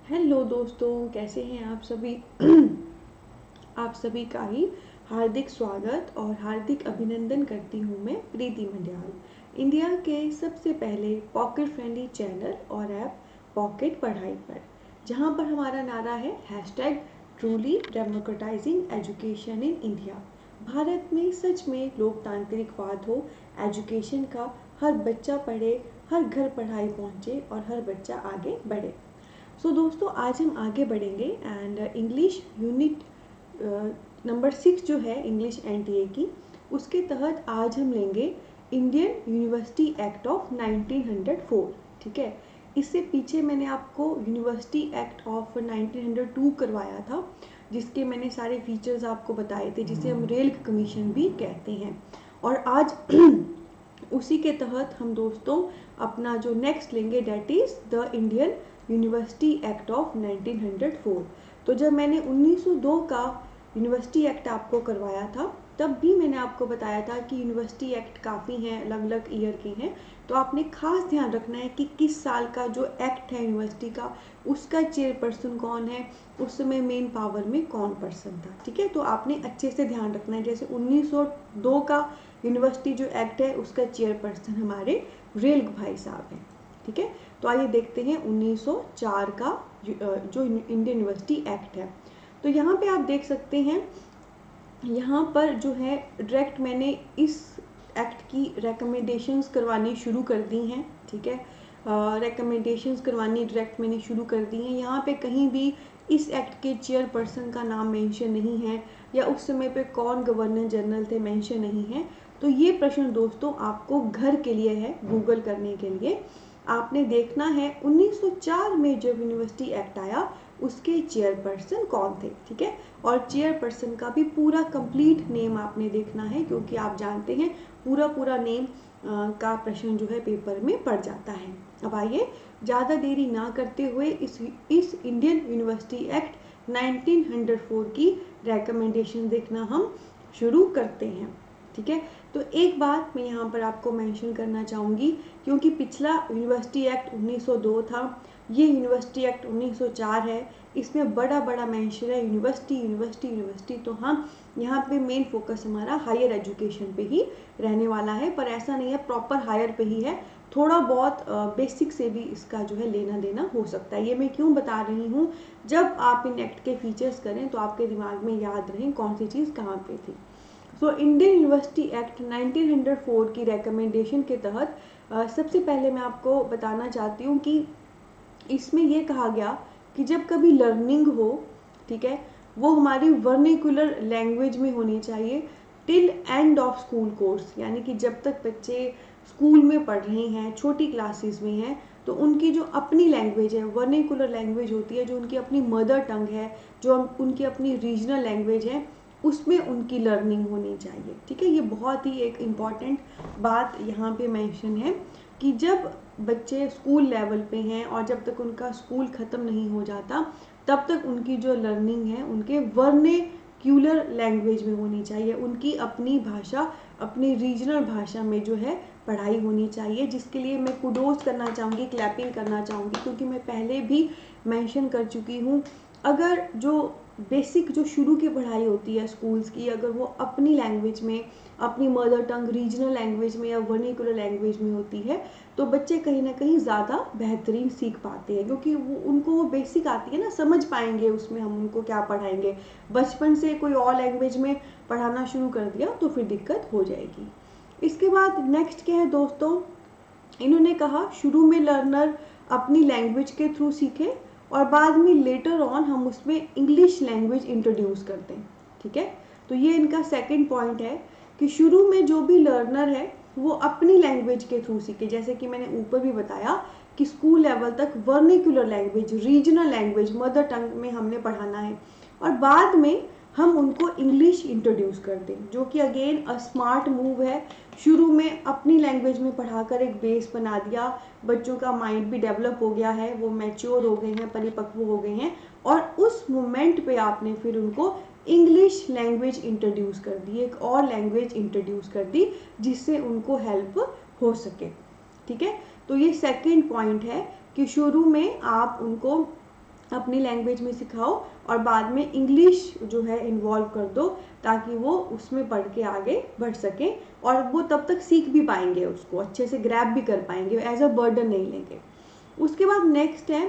Hello दोस्तों, कैसे हैं आप सभी। आप सभी का ही हार्दिक स्वागत और हार्दिक अभिनंदन करती हूँ मैं प्रीति मंडियाल इंडिया के सबसे पहले पॉकेट फ्रेंडली चैनल और ऐप पॉकेट पढ़ाई पर, जहाँ पर हमारा नारा है hashtag truly democratising education in India. भारत में सच में लोकतांत्रिकवाद हो, एजुकेशन का, हर बच्चा पढ़े, हर घर पढ़ाई पहुँचे और हर बच्चा आगे बढ़े। दोस्तों, आज हम आगे बढ़ेंगे एंड इंग्लिश यूनिट नंबर 6 जो है इंग्लिश एनटीए की, उसके तहत आज हम लेंगे इंडियन यूनिवर्सिटी एक्ट ऑफ 1904। ठीक है, इससे पीछे मैंने आपको यूनिवर्सिटी एक्ट ऑफ 1902 करवाया था, जिसके मैंने सारे फीचर्स आपको बताए थे, जिसे हम रेल कमीशन भी कहते हैं। और आज उसी के तहत हम दोस्तों अपना जो नेक्स्ट लेंगे that is the Indian university act of 1904। तो जब मैंने 1902 का यूनिवर्सिटी एक्ट आपको करवाया था, तब भी मैंने आपको बताया था कि यूनिवर्सिटी एक्ट काफ़ी हैं, अलग अलग ईयर के हैं। तो आपने खास ध्यान रखना है कि किस साल का जो एक्ट है यूनिवर्सिटी का, उसका चेयरपर्सन कौन है, उस समय मेन पावर में कौन पर्सन था। ठीक है, तो आपने अच्छे से ध्यान रखना है। जैसे 1902 का यूनिवर्सिटी जो एक्ट है, उसका चेयरपर्सन हमारे रेल भाई साहब हैं। ठीक है, तो आइए देखते हैं 1904 का जो इंडियन यूनिवर्सिटी एक्ट है। तो यहाँ पे आप देख सकते हैं, यहाँ पर जो है डायरेक्ट मैंने इस एक्ट की रिकमेंडेशंस करवानी शुरू कर दी हैं। ठीक है, रिकमेंडेशंस करवानी डायरेक्ट मैंने शुरू कर दी हैं। यहाँ पे कहीं भी इस एक्ट के चेयरपर्सन का नाम मेंशन नहीं है, या उस समय पे कौन गवर्नर जनरल थे मेंशन नहीं है। तो ये प्रश्न दोस्तों आपको घर के लिए है, गूगल करने के लिए। आपने देखना है 1904 में जब यूनिवर्सिटी एक्ट आया, उसके चेयरपर्सन कौन थे। ठीक है, और चेयरपर्सन का भी पूरा कंप्लीट नेम आपने देखना है, क्योंकि आप जानते हैं पूरा नेम का प्रश्न जो है पेपर में पड़ जाता है। अब आइए ज़्यादा देरी ना करते हुए इस इंडियन यूनिवर्सिटी एक्ट 1904 की रिकमेंडेशन देखना हम शुरू करते हैं। ठीक है, तो एक बात मैं यहाँ पर आपको मेंशन करना चाहूँगी, क्योंकि पिछला यूनिवर्सिटी एक्ट 1902 था, ये यूनिवर्सिटी एक्ट 1904 है, इसमें बड़ा बड़ा मेंशन है यूनिवर्सिटी यूनिवर्सिटी यूनिवर्सिटी। तो हाँ, यहाँ पे मेन फोकस हमारा हायर एजुकेशन पे ही रहने वाला है, पर ऐसा नहीं है प्रॉपर हायर पे ही है, थोड़ा बहुत बेसिक से भी इसका जो है लेना देना हो सकता है। ये मैं क्यों बता रही हूँ, जब आप इन एक्ट के फीचर्स करें तो आपके दिमाग में याद रहें कौन सी चीज़ कहाँ पे थी। इंडियन यूनिवर्सिटी एक्ट 1904 की रिकमेंडेशन के तहत सबसे पहले मैं आपको बताना चाहती हूँ कि इसमें यह कहा गया कि जब कभी लर्निंग हो, ठीक है, वो हमारी वर्निकुलर लैंग्वेज में होनी चाहिए till end of school course. यानी कि जब तक बच्चे स्कूल में पढ़ रहे हैं, छोटी क्लासेस में हैं, तो उनकी जो अपनी लैंग्वेज है, वर्निकुलर लैंग्वेज होती है, जो उनकी अपनी मदर टंग है, जो उनकी अपनी रीजनल लैंग्वेज है, उसमें उनकी लर्निंग होनी चाहिए। ठीक है, ये बहुत ही एक इम्पॉर्टेंट बात यहाँ पे मेंशन है कि जब बच्चे स्कूल लेवल पे हैं और जब तक उनका स्कूल ख़त्म नहीं हो जाता, तब तक उनकी जो लर्निंग है उनके वर्नेक्यूलर लैंग्वेज में होनी चाहिए, उनकी अपनी भाषा, अपनी रीजनल भाषा में जो है पढ़ाई होनी चाहिए। जिसके लिए मैं कुडोज करना चाहूँगी, क्लैपिंग करना चाहूँगी, क्योंकि मैं पहले भी मेंशन कर चुकी हूँ, अगर जो बेसिक जो शुरू की पढ़ाई होती है स्कूल्स की, अगर वो अपनी लैंग्वेज में, अपनी मदर टंग रीजनल लैंग्वेज में या वर्निकुलर लैंग्वेज में होती है, तो बच्चे कहीं ना कहीं ज़्यादा बेहतरीन सीख पाते हैं, क्योंकि उनको वो बेसिक आती है ना, समझ पाएंगे उसमें हम उनको क्या पढ़ाएंगे। बचपन से कोई और लैंग्वेज में पढ़ाना शुरू कर दिया तो फिर दिक्कत हो जाएगी। इसके बाद नेक्स्ट क्या है दोस्तों, इन्होंने कहा शुरू में लर्नर अपनी लैंग्वेज के थ्रू सीखे और बाद में लेटर ऑन हम उसमें इंग्लिश लैंग्वेज इंट्रोड्यूस करते हैं। ठीक है, तो ये इनका सेकंड पॉइंट है कि शुरू में जो भी लर्नर है वो अपनी लैंग्वेज के थ्रू सीखे। जैसे कि मैंने ऊपर भी बताया कि स्कूल लेवल तक vernacular language, regional language, mother tongue में हमने पढ़ाना है, और बाद में हम उनको इंग्लिश इंट्रोड्यूस कर दें, जो कि अगेन अ स्मार्ट मूव है। शुरू में अपनी लैंग्वेज में पढ़ाकर एक बेस बना दिया, बच्चों का माइंड भी डेवलप हो गया है, वो मैच्योर हो गए हैं, परिपक्व हो गए हैं, और उस मोमेंट पे आपने फिर उनको इंग्लिश लैंग्वेज इंट्रोड्यूस कर दी, एक और लैंग्वेज इंट्रोड्यूस कर दी जिससे उनको हेल्प हो सके। ठीक है, तो ये सेकंड पॉइंट है कि शुरू में आप उनको अपनी लैंग्वेज में सिखाओ और बाद में इंग्लिश जो है इन्वॉल्व कर दो, ताकि वो उसमें पढ़ के आगे बढ़ सकें और वो तब तक सीख भी पाएंगे, उसको अच्छे से ग्रैब भी कर पाएंगे, एज अ बर्डन नहीं लेंगे। उसके बाद नेक्स्ट है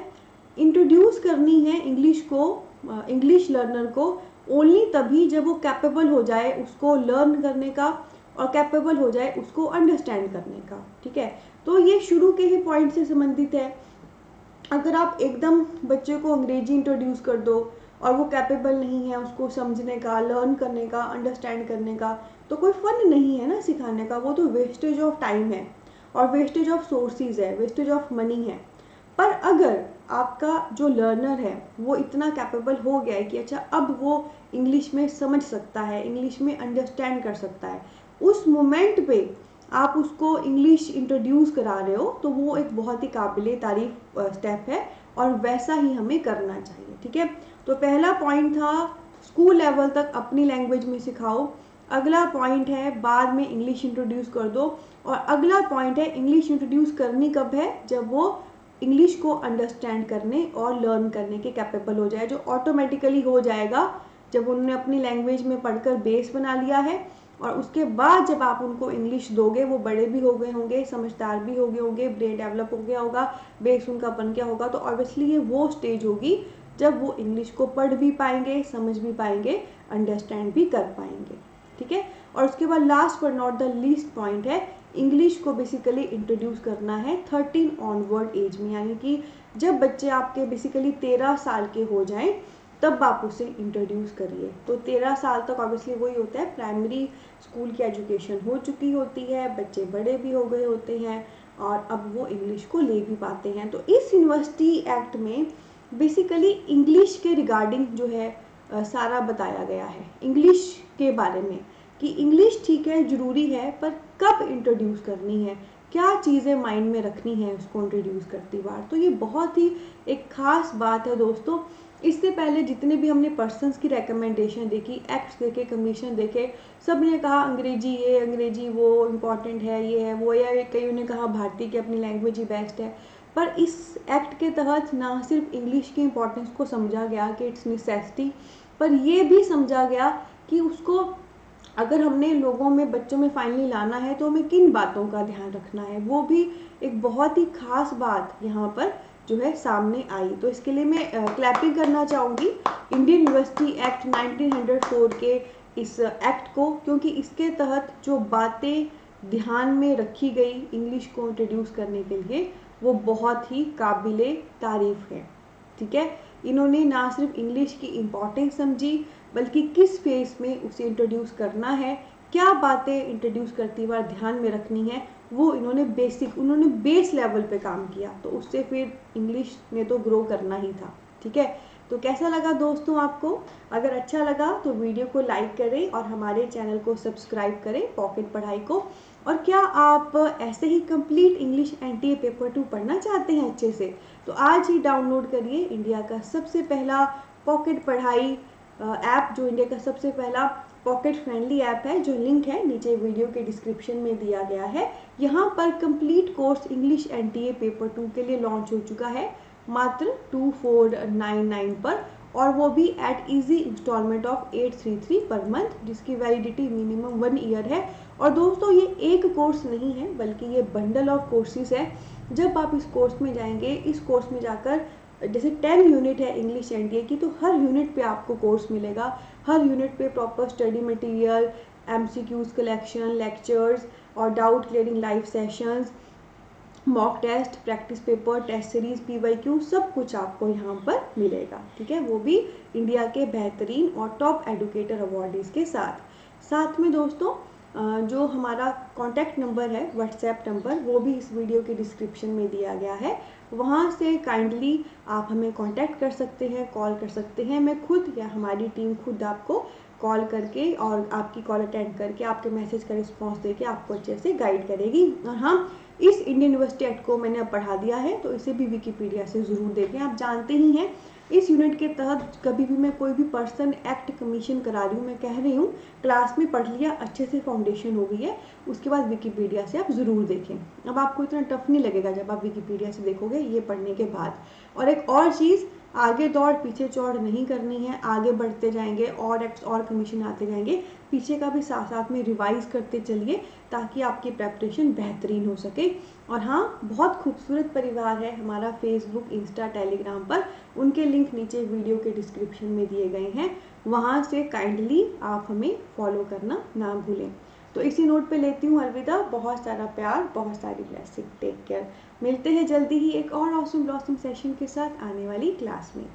इंट्रोड्यूस करनी है इंग्लिश को, इंग्लिश लर्नर को ओनली तभी जब वो कैपेबल हो जाए उसको लर्न करने का और कैपेबल हो जाए उसको अंडरस्टैंड करने का। ठीक है, तो ये शुरू के ही पॉइंट से संबंधित है। अगर आप एकदम बच्चे को अंग्रेजी इंट्रोड्यूस कर दो और वो कैपेबल नहीं है उसको समझने का, लर्न करने का, अंडरस्टैंड करने का, तो कोई फन नहीं है ना सिखाने का, वो तो वेस्टेज ऑफ टाइम है और वेस्टेज ऑफ सोर्सेज है, वेस्टेज ऑफ मनी है। पर अगर आपका जो लर्नर है वो इतना कैपेबल हो गया है कि अच्छा अब वो इंग्लिश में समझ सकता है, इंग्लिश में अंडरस्टैंड कर सकता है, उस मोमेंट पे आप उसको इंग्लिश इंट्रोड्यूस करा रहे हो, तो वो एक बहुत ही काबिले तारीफ स्टेप है और वैसा ही हमें करना चाहिए। ठीक है, तो पहला पॉइंट था स्कूल लेवल तक अपनी लैंग्वेज में सिखाओ, अगला पॉइंट है बाद में इंग्लिश इंट्रोड्यूस कर दो, और अगला पॉइंट है इंग्लिश इंट्रोड्यूस करनी कब है, जब वो इंग्लिश को अंडरस्टैंड करने और लर्न करने के कैपेबल हो जाए, जो ऑटोमेटिकली हो जाएगा जब उन्होंने अपनी लैंग्वेज में पढ़कर बेस बना लिया है। और उसके बाद जब आप उनको इंग्लिश दोगे, वो बड़े भी हो गए होंगे, समझदार भी हो गए होंगे, ब्रेन डेवलप हो गया होगा, बेस उनका बन गया होगा, तो ऑब्वियसली ये वो स्टेज होगी जब वो इंग्लिश को पढ़ भी पाएंगे, समझ भी पाएंगे, अंडरस्टैंड भी कर पाएंगे। ठीक है, और उसके बाद last but not the least point है इंग्लिश को बेसिकली इंट्रोड्यूस करना है 13 ऑनवर्ड एज में, यानी कि जब बच्चे आपके बेसिकली 13 साल के हो जाएं तब आप उसे इंट्रोड्यूस करिए। तो 13 साल तक ऑब्वियसली वही होता है, प्राइमरी स्कूल की एजुकेशन हो चुकी होती है, बच्चे बड़े भी हो गए होते हैं और अब वो इंग्लिश को ले भी पाते हैं। तो इस यूनिवर्सिटी एक्ट में बेसिकली इंग्लिश के रिगार्डिंग जो है सारा बताया गया है, इंग्लिश के बारे में कि इंग्लिश ठीक है ज़रूरी है, पर कब इंट्रोड्यूस करनी है, क्या चीज़ें माइंड में रखनी है उसको इंट्रोड्यूस करती बार। तो ये बहुत ही एक ख़ास बात है दोस्तों। इससे पहले जितने भी हमने पर्सन्स की रिकमेंडेशन देखी, एक्ट्स देखे, कमीशन देखे, सब ने कहा अंग्रेजी ये, अंग्रेजी वो इम्पॉर्टेंट है, ये है वो, या कईयों ने कहा भारतीय की अपनी लैंग्वेज ही बेस्ट है। पर इस एक्ट के तहत ना सिर्फ इंग्लिश की इम्पोर्टेंस को समझा गया कि इट्स नेसेसिटी, पर ये भी समझा गया कि उसको अगर हमने लोगों में, बच्चों में फाइनली लाना है तो हमें किन बातों का ध्यान रखना है। वो भी एक बहुत ही खास बात यहाँ पर जो है सामने आई। तो इसके लिए मैं क्लैपिंग करना चाहूँगी इंडियन यूनिवर्सिटी एक्ट 1904 के इस एक्ट को, क्योंकि इसके तहत जो बातें ध्यान में रखी गई इंग्लिश को इंट्रोड्यूस करने के लिए वो बहुत ही काबिले तारीफ है। ठीक है, इन्होंने ना सिर्फ इंग्लिश की इम्पोर्टेंस समझी, बल्कि किस फेस में उसे इंट्रोड्यूस करना है, क्या बातें इंट्रोड्यूस करती बार ध्यान में रखनी है, वो इन्होंने उन्होंने बेस लेवल पे काम किया। तो उससे फिर इंग्लिश ने तो ग्रो करना ही था। ठीक है, तो कैसा लगा दोस्तों आपको? अगर अच्छा लगा तो वीडियो को लाइक करें और हमारे चैनल को सब्सक्राइब करें, पॉकेट पढ़ाई को। और क्या आप ऐसे ही कंप्लीट इंग्लिश एनटीए पेपर 2 पढ़ना चाहते हैं अच्छे से, तो आज ही डाउनलोड करिए इंडिया का सबसे पहला पॉकेट पढ़ाई ऐप, जो इंडिया का सबसे पहला पॉकेट फ्रेंडली ऐप है, जो लिंक है नीचे वीडियो के डिस्क्रिप्शन में दिया गया है। यहाँ पर complete course English NTA paper 2 के लिए लॉन्च हो चुका है मात्र 2499 पर, और वो भी eight easy instalment of 833 per month, जिसकी वैलिडिटी मिनिमम 1 ईयर है। और दोस्तों ये एक कोर्स नहीं है, बल्कि ये बंडल ऑफ कोर्सेज है। जब आप इस कोर्स में जाएंगे, इस कोर्स में जाकर जैसे 10 यूनिट है इंग्लिश एनटीए की, तो हर यूनिट पे आपको कोर्स मिलेगा, हर यूनिट पे proper study material, MCQs collection, lectures और doubt clearing live sessions, mock test, practice paper, test series, PYQ, सब कुछ आपको यहाँ पर मिलेगा। ठीक है, वो भी इंडिया के बेहतरीन और टॉप एडुकेटर अवार्डीज के साथ में दोस्तों जो हमारा कॉन्टैक्ट नंबर है, व्हाट्सएप नंबर, वो भी इस वीडियो के डिस्क्रिप्शन में दिया गया है। वहाँ से काइंडली आप हमें कांटेक्ट कर सकते हैं, कॉल कर सकते हैं। मैं खुद या हमारी टीम खुद आपको कॉल करके और आपकी कॉल अटेंड करके आपके मैसेज का रिस्पांस देके आपको अच्छे से गाइड करेगी। और हाँ, इस इंडियन यूनिवर्सिटी एक्ट को मैंने अब पढ़ा दिया है, तो इसे भी विकिपीडिया से ज़रूर देखें। आप जानते ही हैं इस यूनिट के तहत कभी भी मैं कोई भी पर्सन एक्ट कमीशन करा रही हूँ, मैं कह रही हूँ क्लास में पढ़ लिया, अच्छे से फाउंडेशन हो गई है, उसके बाद विकिपीडिया से आप ज़रूर देखें। अब आपको इतना टफ नहीं लगेगा जब आप विकिपीडिया से देखोगे ये पढ़ने के बाद। और एक और चीज़, आगे दौड़ पीछे चौड़ नहीं करनी है, आगे बढ़ते जाएंगे और एक्ट्स और कमीशन आते जाएंगे, पीछे का भी साथ साथ में रिवाइज करते चलिए ताकि आपकी प्रेपरेशन बेहतरीन हो सके। और हाँ, बहुत खूबसूरत परिवार है हमारा फेसबुक, इंस्टा, टेलीग्राम पर, उनके लिंक नीचे वीडियो के डिस्क्रिप्शन में दिए गए हैं, वहाँ से काइंडली आप हमें फॉलो करना ना भूलें। तो इसी नोट पे लेती हूँ अलविदा, बहुत सारा प्यार, बहुत सारी ब्लेसिंग, टेक केयर। मिलते हैं जल्दी ही एक और ऑसम ब्लॉसम सेशन के साथ आने वाली क्लास में।